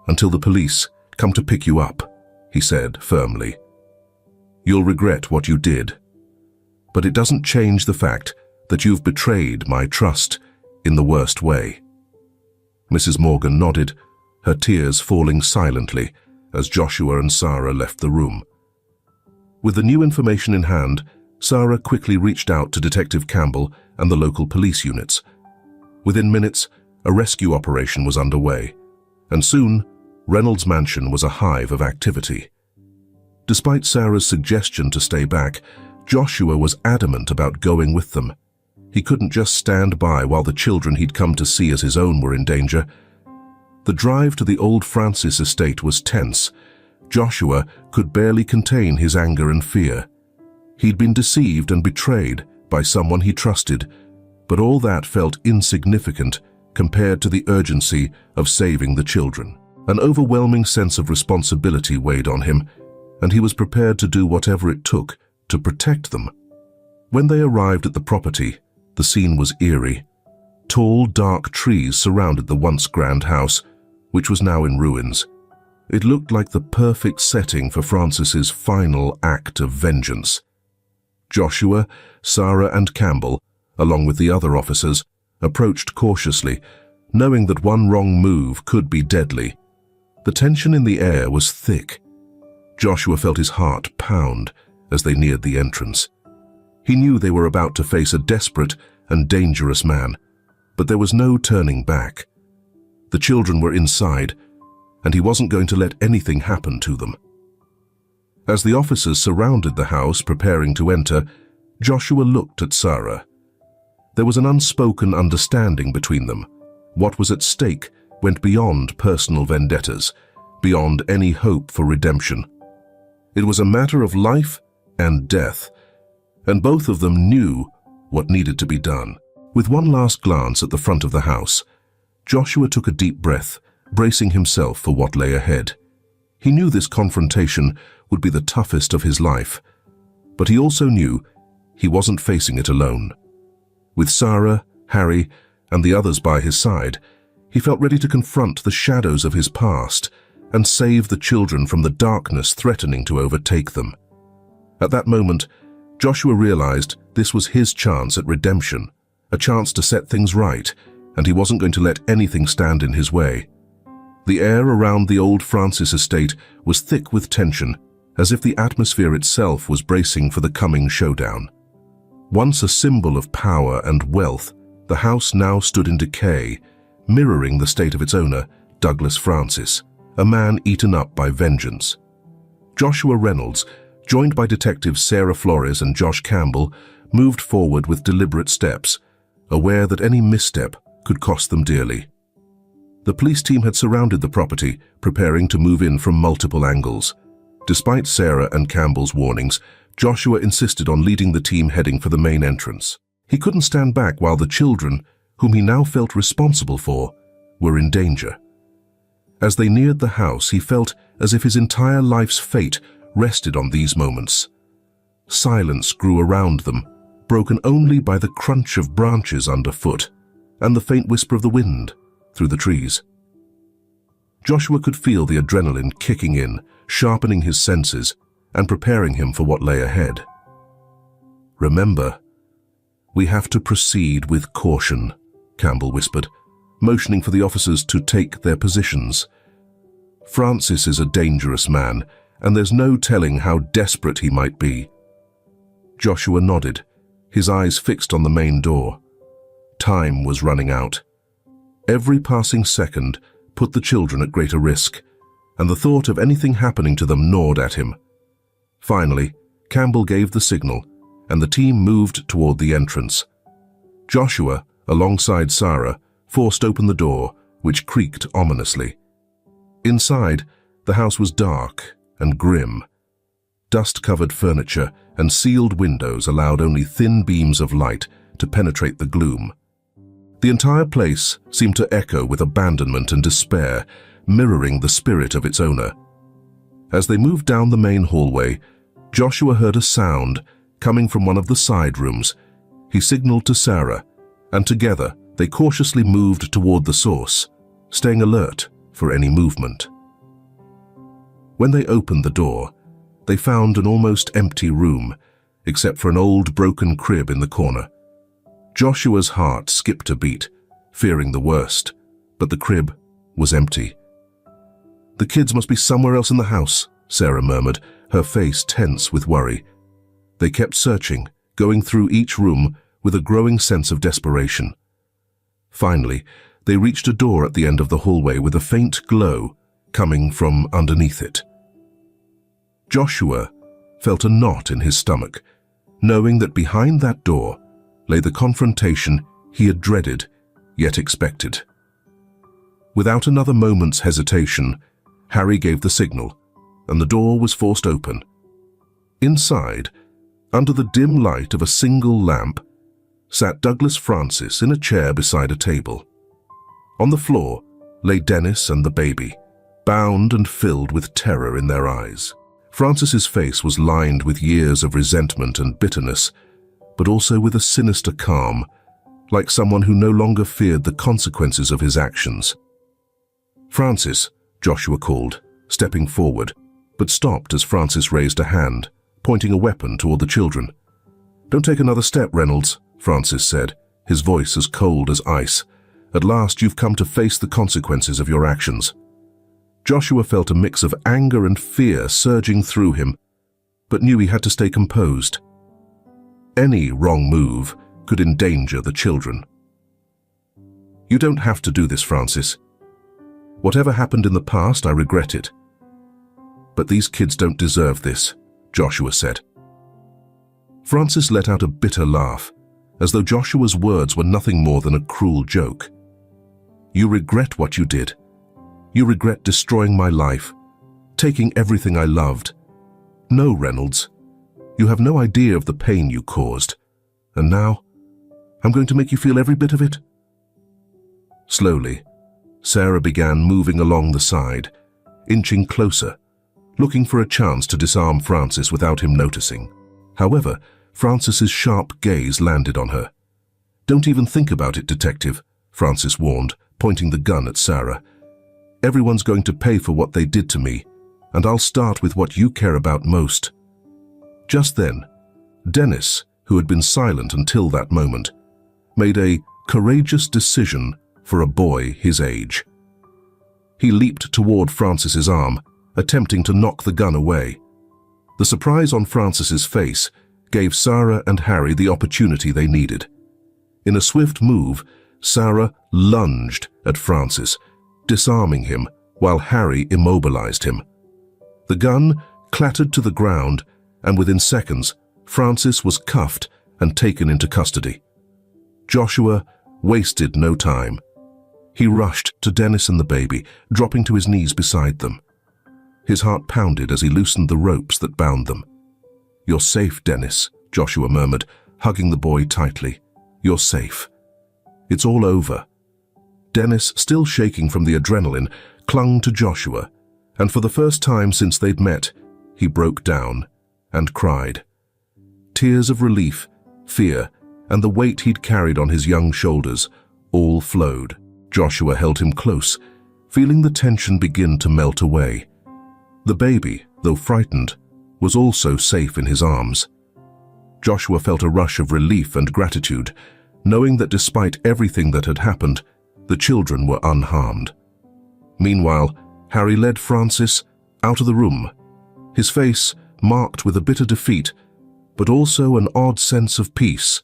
until the police come to pick you up," he said firmly. "You'll regret what you did, but it doesn't change the fact that you've betrayed my trust in the worst way." Mrs. Morgan nodded, her tears falling silently as Joshua and Sarah left the room. With the new information in hand, Sarah quickly reached out to Detective Campbell and the local police units. Within minutes, a rescue operation was underway, and soon, Reynolds' mansion was a hive of activity. Despite Sarah's suggestion to stay back, Joshua was adamant about going with them. He couldn't just stand by while the children he'd come to see as his own were in danger. The drive to the old Francis estate was tense. Joshua could barely contain his anger and fear. He'd been deceived and betrayed by someone he trusted, but all that felt insignificant compared to the urgency of saving the children. An overwhelming sense of responsibility weighed on him, and he was prepared to do whatever it took to protect them. When they arrived at the property, the scene was eerie. Tall, dark trees surrounded the once grand house, which was now in ruins. It looked like the perfect setting for Francis's final act of vengeance. Joshua, Sarah, and Campbell, along with the other officers, approached cautiously, knowing that one wrong move could be deadly. The tension in the air was thick. Joshua felt his heart pound as they neared the entrance. He knew they were about to face a desperate and dangerous man, but there was no turning back. The children were inside, and he wasn't going to let anything happen to them. As the officers surrounded the house preparing to enter, Joshua looked at Sarah. There was an unspoken understanding between them. What was at stake went beyond personal vendettas, beyond any hope for redemption. It was a matter of life and death, and both of them knew what needed to be done. With one last glance at the front of the house, Joshua took a deep breath, bracing himself for what lay ahead. He knew this confrontation would be the toughest of his life, but he also knew he wasn't facing it alone. With Sarah, Harry, and the others by his side, he felt ready to confront the shadows of his past and save the children from the darkness threatening to overtake them. At that moment, Joshua realized this was his chance at redemption, a chance to set things right, and he wasn't going to let anything stand in his way. The air around the old Francis estate was thick with tension, as if the atmosphere itself was bracing for the coming showdown. Once a symbol of power and wealth, the house now stood in decay, mirroring the state of its owner, Douglas Francis, a man eaten up by vengeance. Joshua Reynolds, joined by detectives Sarah Flores and Josh Campbell, moved forward with deliberate steps, aware that any misstep could cost them dearly. The police team had surrounded the property, preparing to move in from multiple angles. Despite Sarah and Campbell's warnings, Joshua insisted on leading the team heading for the main entrance. He couldn't stand back while the children, whom he now felt responsible for, were in danger. As they neared the house, he felt as if his entire life's fate rested on these moments. Silence grew around them, broken only by the crunch of branches underfoot and the faint whisper of the wind through the trees. Joshua could feel the adrenaline kicking in, sharpening his senses and preparing him for what lay ahead. "Remember, we have to proceed with caution," Campbell whispered, motioning for the officers to take their positions. "Francis is a dangerous man, and there's no telling how desperate he might be." Joshua nodded, his eyes fixed on the main door. Time was running out. Every passing second put the children at greater risk, and the thought of anything happening to them gnawed at him. Finally, Campbell gave the signal, and the team moved toward the entrance. Joshua, alongside Sarah, forced open the door, which creaked ominously. Inside, the house was dark and grim. Dust-covered furniture and sealed windows allowed only thin beams of light to penetrate the gloom. The entire place seemed to echo with abandonment and despair, mirroring the spirit of its owner. As they moved down the main hallway, Joshua heard a sound coming from one of the side rooms. He signaled to Sarah, and together they cautiously moved toward the source, staying alert for any movement. When they opened the door, they found an almost empty room, except for an old broken crib in the corner. Joshua's heart skipped a beat, fearing the worst, but the crib was empty. "The kids must be somewhere else in the house," Sarah murmured, her face tense with worry. They kept searching, going through each room with a growing sense of desperation. Finally, they reached a door at the end of the hallway with a faint glow coming from underneath it. Joshua felt a knot in his stomach, knowing that behind that door lay the confrontation he had dreaded, yet expected. Without another moment's hesitation, Harry gave the signal, and the door was forced open. Inside, under the dim light of a single lamp, sat Douglas Francis in a chair beside a table. On the floor lay Dennis and the baby, bound and filled with terror in their eyes. Francis's face was lined with years of resentment and bitterness, but also with a sinister calm, like someone who no longer feared the consequences of his actions. "Francis," Joshua called, stepping forward, but stopped as Francis raised a hand, pointing a weapon toward the children. "Don't take another step, Reynolds," Francis said, his voice as cold as ice. "At last you've come to face the consequences of your actions." Joshua felt a mix of anger and fear surging through him, but knew he had to stay composed. Any wrong move could endanger the children. "You don't have to do this, Francis. Whatever happened in the past, I regret it. But these kids don't deserve this," Joshua said. Francis let out a bitter laugh, as though Joshua's words were nothing more than a cruel joke. "You regret what you did. You regret destroying my life, taking everything I loved. No, Reynolds, you have no idea of the pain you caused. And now, I'm going to make you feel every bit of it." Slowly, Sarah began moving along the side, inching closer, looking for a chance to disarm Francis without him noticing. However, Francis's sharp gaze landed on her. "Don't even think about it, Detective," Francis warned, pointing the gun at Sarah. "Everyone's going to pay for what they did to me, and I'll start with what you care about most." Just then, Dennis, who had been silent until that moment, made a courageous decision for a boy his age. He leaped toward Francis's arm, attempting to knock the gun away. The surprise on Francis's face gave Sarah and Harry the opportunity they needed. In a swift move, Sarah lunged at Francis, disarming him while Harry immobilized him. The gun clattered to the ground, and within seconds, Francis was cuffed and taken into custody. Joshua wasted no time. He rushed to Dennis and the baby, dropping to his knees beside them. His heart pounded as he loosened the ropes that bound them. "You're safe, Dennis," Joshua murmured, hugging the boy tightly. "You're safe. It's all over." Dennis, still shaking from the adrenaline, clung to Joshua, and for the first time since they'd met, he broke down and cried. Tears of relief, fear, and the weight he'd carried on his young shoulders all flowed. Joshua held him close, feeling the tension begin to melt away. The baby, though frightened, was also safe in his arms. Joshua felt a rush of relief and gratitude, knowing that despite everything that had happened, the children were unharmed. Meanwhile, Harry led Francis out of the room, his face marked with a bitter defeat, but also an odd sense of peace,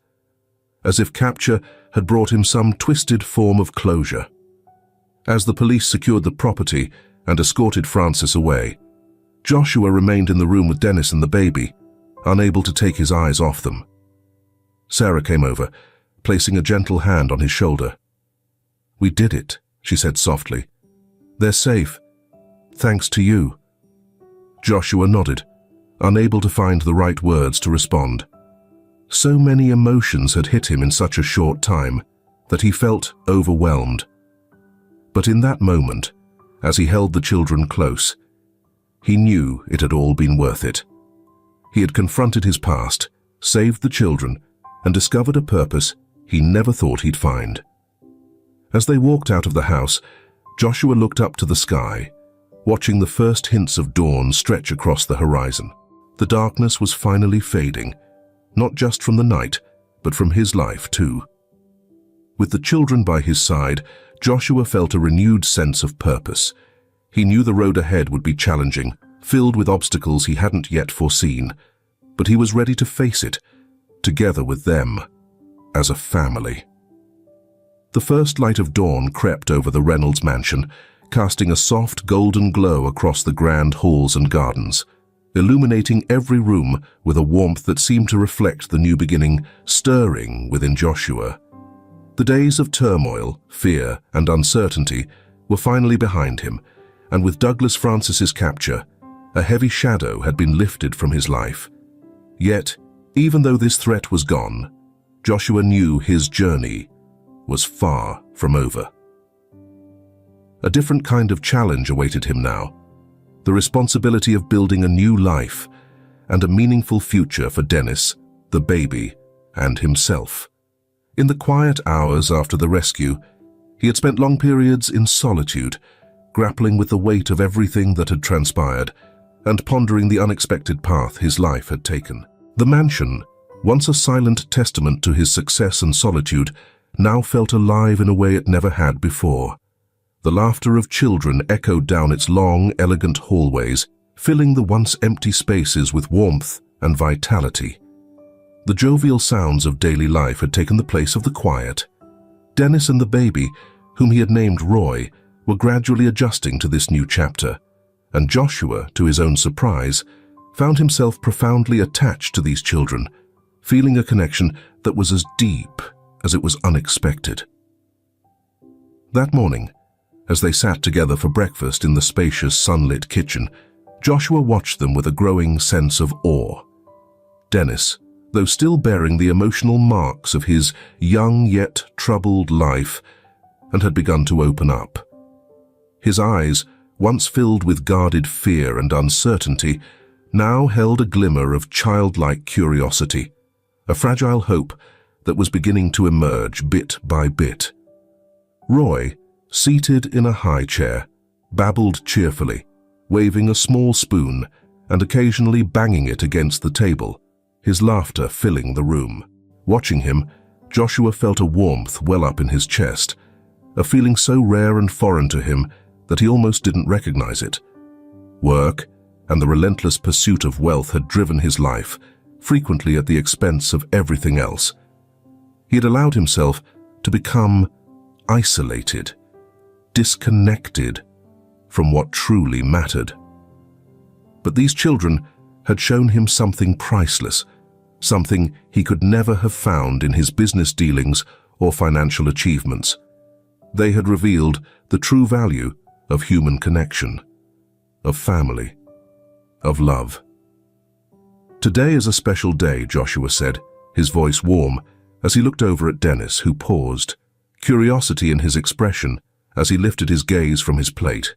as if capture had brought him some twisted form of closure. As the police secured the property and escorted Francis away, Joshua remained in the room with Dennis and the baby, unable to take his eyes off them. Sarah came over, placing a gentle hand on his shoulder. "We did it," she said softly. "They're safe, thanks to you." Joshua nodded, unable to find the right words to respond. So many emotions had hit him in such a short time that he felt overwhelmed. But in that moment, as he held the children close, he knew it had all been worth it. He had confronted his past, saved the children, and discovered a purpose he never thought he'd find. As they walked out of the house, Joshua looked up to the sky, watching the first hints of dawn stretch across the horizon. The darkness was finally fading, not just from the night, but from his life too. With the children by his side, Joshua felt a renewed sense of purpose. He knew the road ahead would be challenging, filled with obstacles he hadn't yet foreseen, but he was ready to face it, together with them, as a family. The first light of dawn crept over the Reynolds mansion, casting a soft golden glow across the grand halls and gardens, illuminating every room with a warmth that seemed to reflect the new beginning stirring within Joshua. The days of turmoil, fear, and uncertainty were finally behind him, and with Douglas Francis's capture, a heavy shadow had been lifted from his life. Yet, even though this threat was gone, Joshua knew his journey was far from over. A different kind of challenge awaited him now, the responsibility of building a new life and a meaningful future for Dennis, the baby, and himself. In the quiet hours after the rescue, he had spent long periods in solitude, grappling with the weight of everything that had transpired and pondering the unexpected path his life had taken. The mansion, once a silent testament to his success and solitude, now felt alive in a way it never had before. The laughter of children echoed down its long, elegant hallways, filling the once empty spaces with warmth and vitality. The jovial sounds of daily life had taken the place of the quiet. Dennis and the baby, whom he had named Roy, were gradually adjusting to this new chapter, and Joshua, to his own surprise, found himself profoundly attached to these children, feeling a connection that was as deep as it was unexpected. That morning, as they sat together for breakfast in the spacious, sunlit kitchen, Joshua watched them with a growing sense of awe. Dennis, though still bearing the emotional marks of his young yet troubled life, and had begun to open up. His eyes, once filled with guarded fear and uncertainty, now held a glimmer of childlike curiosity, a fragile hope that was beginning to emerge bit by bit. Roy, seated in a high chair, babbled cheerfully, waving a small spoon and occasionally banging it against the table, his laughter filling the room. Watching him, Joshua felt a warmth well up in his chest, a feeling so rare and foreign to him that he almost didn't recognize it. Work and the relentless pursuit of wealth had driven his life, frequently at the expense of everything else. He had allowed himself to become isolated, disconnected from what truly mattered. But these children had shown him something priceless, something he could never have found in his business dealings or financial achievements. They had revealed the true value of human connection, of family, of love. "Today is a special day," Joshua said, his voice warm, as he looked over at Dennis, who paused, curiosity in his expression as he lifted his gaze from his plate.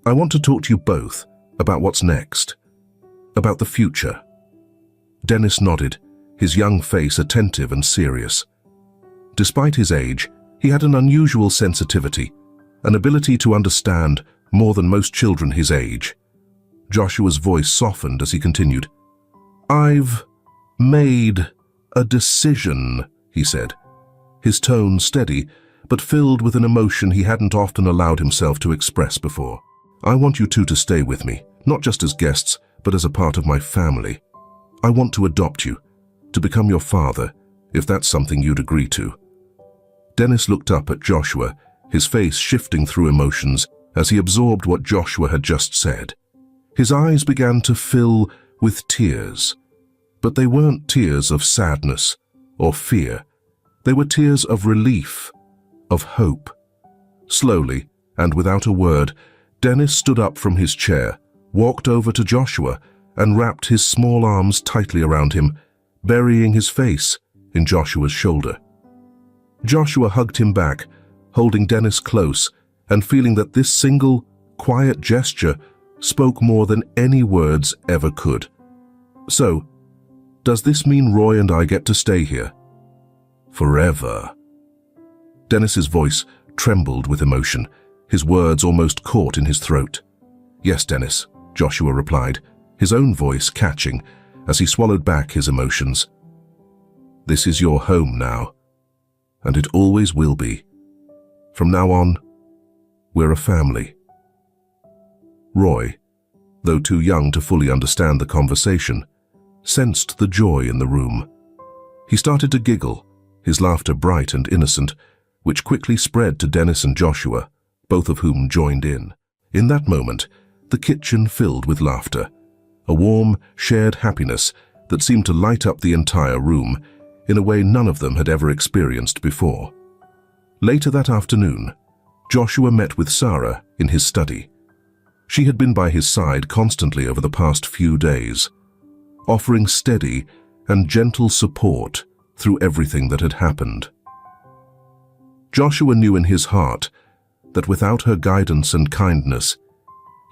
"I want to talk to you both about what's next, about the future." Dennis nodded, his young face attentive and serious. Despite his age, he had an unusual sensitivity, an ability to understand more than most children his age. Joshua's voice softened as he continued. "I've made a decision," he said, his tone steady, but filled with an emotion he hadn't often allowed himself to express before. "I want you two to stay with me, not just as guests, but as a part of my family. I want to adopt you, to become your father, if that's something you'd agree to." Dennis looked up at Joshua, his face shifting through emotions as he absorbed what Joshua had just said. His eyes began to fill with tears, but they weren't tears of sadness or fear. They were tears of relief, of hope. Slowly, and without a word, Dennis stood up from his chair, walked over to Joshua, and wrapped his small arms tightly around him, burying his face in Joshua's shoulder. Joshua hugged him back, holding Dennis close and feeling that this single, quiet gesture spoke more than any words ever could. "So, does this mean Roy and I get to stay here? Forever?" Dennis's voice trembled with emotion, his words almost caught in his throat. "Yes, Dennis," Joshua replied, his own voice catching as he swallowed back his emotions. "This is your home now, and it always will be. From now on, we're a family." Roy, though too young to fully understand the conversation, sensed the joy in the room. He started to giggle, his laughter bright and innocent, which quickly spread to Dennis and Joshua, both of whom joined in. In that moment, the kitchen filled with laughter, a warm, shared happiness that seemed to light up the entire room in a way none of them had ever experienced before. Later that afternoon, Joshua met with Sarah in his study. She had been by his side constantly over the past few days, offering steady and gentle support through everything that had happened. Joshua knew in his heart that without her guidance and kindness,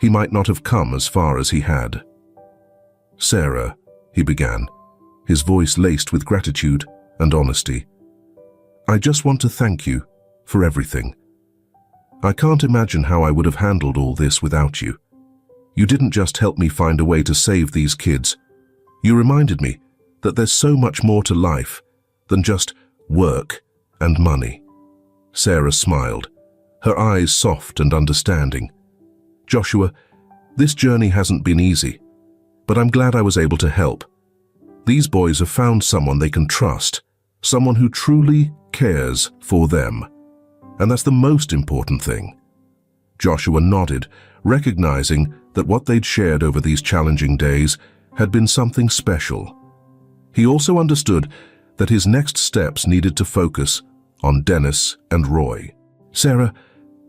he might not have come as far as he had. "Sarah," he began, his voice laced with gratitude and honesty, "I just want to thank you for everything. I can't imagine how I would have handled all this without you. You didn't just help me find a way to save these kids. You reminded me that there's so much more to life than just work and money." Sarah smiled, her eyes soft and understanding. "Joshua, this journey hasn't been easy, but I'm glad I was able to help. These boys have found someone they can trust, someone who truly cares for them. And that's the most important thing." Joshua nodded, recognizing that what they'd shared over these challenging days had been something special. He also understood that his next steps needed to focus on Dennis and Roy. "Sarah,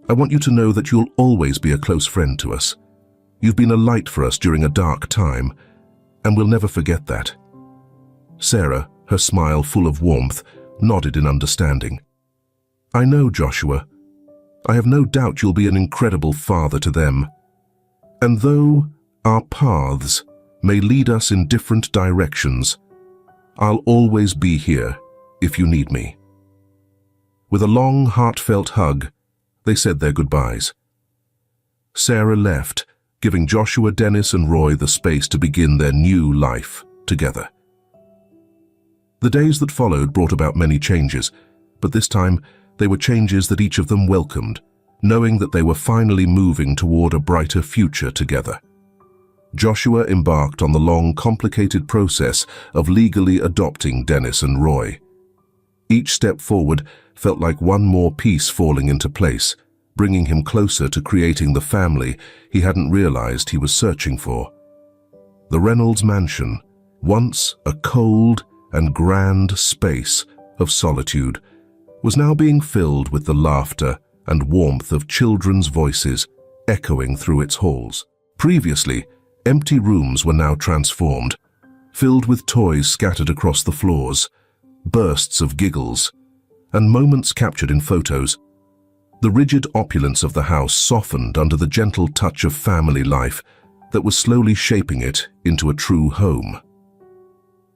I want you to know that you'll always be a close friend to us. You've been a light for us during a dark time, and we'll never forget that." Sarah, her smile full of warmth, nodded in understanding. "I know, Joshua. I have no doubt you'll be an incredible father to them. And though our paths may lead us in different directions, I'll always be here if you need me." With a long, heartfelt hug, they said their goodbyes. Sarah left, giving Joshua, Dennis, and Roy the space to begin their new life together. The days that followed brought about many changes, but this time they were changes that each of them welcomed, knowing that they were finally moving toward a brighter future together. Joshua embarked on the long, complicated process of legally adopting Dennis and Roy. Each step forward felt like one more piece falling into place, bringing him closer to creating the family he hadn't realized he was searching for. The Reynolds mansion, once a cold and grand space of solitude, was now being filled with the laughter and warmth of children's voices echoing through its halls. Previously, empty rooms were now transformed, filled with toys scattered across the floors, bursts of giggles, and moments captured in photos. The rigid opulence of the house softened under the gentle touch of family life that was slowly shaping it into a true home.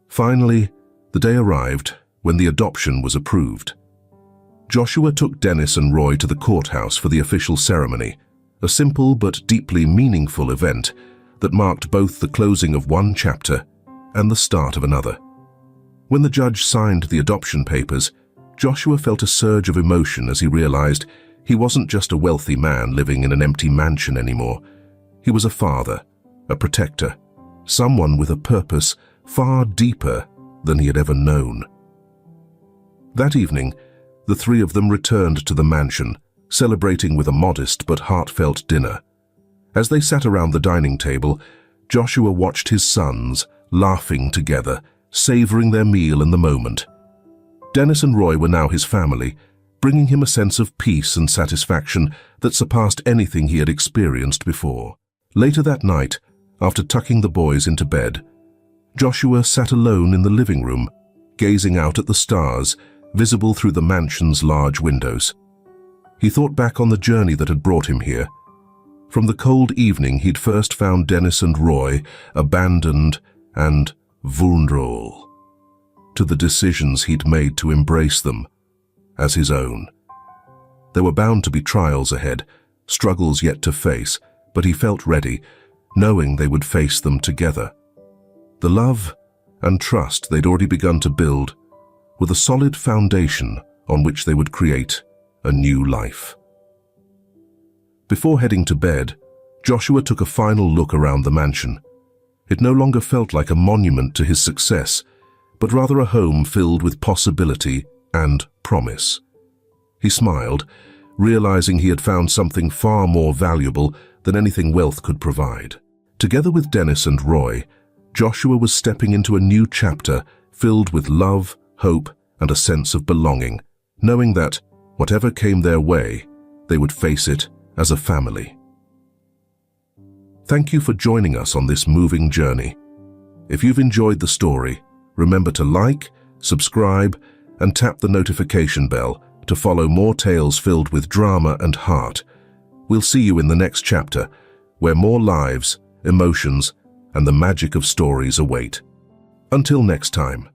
Finally, the day arrived when the adoption was approved. Joshua took Dennis and Roy to the courthouse for the official ceremony, a simple but deeply meaningful event that marked both the closing of one chapter and the start of another. When the judge signed the adoption papers, Joshua felt a surge of emotion as he realized he wasn't just a wealthy man living in an empty mansion anymore. He was a father, a protector, someone with a purpose far deeper than he had ever known. That evening, the three of them returned to the mansion, celebrating with a modest but heartfelt dinner. As they sat around the dining table, Joshua watched his sons laughing together, savoring their meal in the moment. Dennis and Roy were now his family, bringing him a sense of peace and satisfaction that surpassed anything he had experienced before. Later that night, after tucking the boys into bed, Joshua sat alone in the living room, gazing out at the stars visible through the mansion's large windows. He thought back on the journey that had brought him here. From the cold evening he'd first found Dennis and Roy abandoned and vulnerable, to the decisions he'd made to embrace them as his own. There were bound to be trials ahead, struggles yet to face, but he felt ready, knowing they would face them together. The love and trust they'd already begun to build were the solid foundation on which they would create a new life. Before heading to bed, Joshua took a final look around the mansion. It no longer felt like a monument to his success, but rather a home filled with possibility and promise. He smiled, realizing he had found something far more valuable than anything wealth could provide. Together with Dennis and Roy, Joshua was stepping into a new chapter filled with love, hope, and a sense of belonging, knowing that, whatever came their way, they would face it as a family. Thank you for joining us on this moving journey. If you've enjoyed the story, remember to like, subscribe, and tap the notification bell to follow more tales filled with drama and heart. We'll see you in the next chapter, where more lives, emotions, and the magic of stories await. Until next time.